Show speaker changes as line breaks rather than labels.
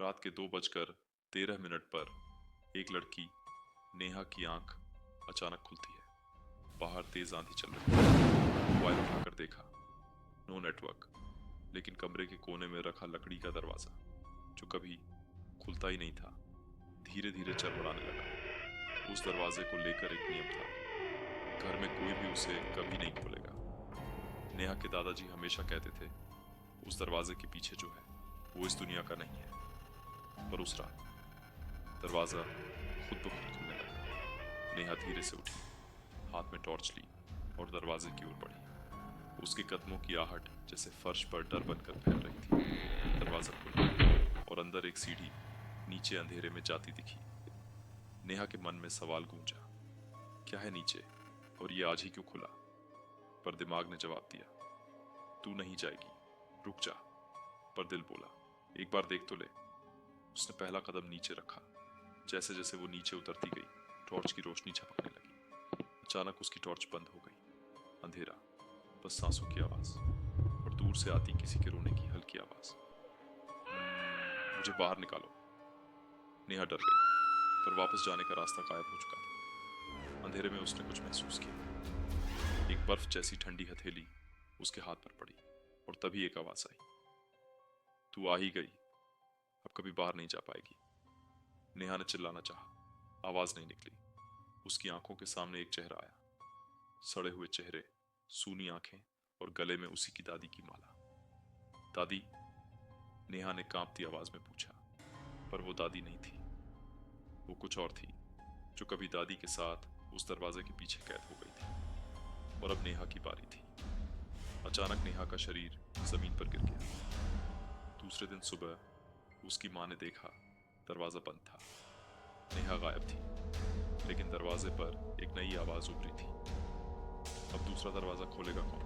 रात के 2:13 पर एक लड़की नेहा की आंख अचानक खुलती है। बाहर तेज आंधी चल रही है। मोबाइल उठाकर देखा, नो नेटवर्क, लेकिन कमरे के कोने में रखा लकड़ी का दरवाजा जो कभी खुलता ही नहीं था, धीरे धीरे चरमराने लगा। उस दरवाजे को लेकर एक नियम था, घर में कोई भी उसे कभी नहीं खोलेगा। नेहा के दादाजी हमेशा कहते थे, उस दरवाजे के पीछे जो है वो इस दुनिया का नहीं है। पर उस रात दरवाजा खुद ब खुद खुलने लगा। नेहा धीरे से उठी, हाथ में टॉर्च ली और दरवाजे की ओर बढ़ी। उसके कदमों की आहट जैसे फर्श पर डर बनकर फैल रही थी। दरवाजा खुला और अंदर एक सीढ़ी नीचे अंधेरे में जाती दिखी। नेहा के मन में सवाल गूंजा, क्या है नीचे और ये आज ही क्यों खुला? पर दिमाग ने जवाब दिया, तू नहीं जाएगी, रुक जा। पर दिल बोला, एक बार देख तो ले। उसने पहला कदम नीचे रखा। जैसे जैसे वो नीचे उतरती गई, टॉर्च की रोशनी झपकने लगी। अचानक उसकी टॉर्च बंद हो गई। अंधेरा, बस सांसों की आवाज और दूर से आती किसी के रोने की हल्की आवाज। मुझे बाहर निकालो। नेहा डर गई, पर वापस जाने का रास्ता गायब हो चुका था। अंधेरे में उसने कुछ महसूस किया। एक बर्फ जैसी ठंडी हथेली उसके हाथ पर पड़ी और तभी एक आवाज आई, तू आ ही गई, अब कभी बाहर नहीं जा पाएगी। नेहा ने चिल्लाना चाहा, आवाज नहीं निकली। उसकी आंखों के सामने एक चेहरा आया, सड़े हुए चेहरे, सूनी आंखें और गले में उसी की दादी की माला। दादी? नेहा ने कांपती आवाज में पूछा, पर वो दादी नहीं थी। वो कुछ और थी, जो कभी दादी के साथ उस दरवाजे के पीछे कैद हो गई थी। और अब नेहा की बारी थी। अचानक नेहा का शरीर जमीन पर गिर गया। दूसरे दिन सुबह उसकी मां ने देखा, दरवाजा बंद था। नेहा गायब थी, लेकिन दरवाजे पर एक नई आवाज उभरी थी। अब दूसरा दरवाजा खोलेगा कौन?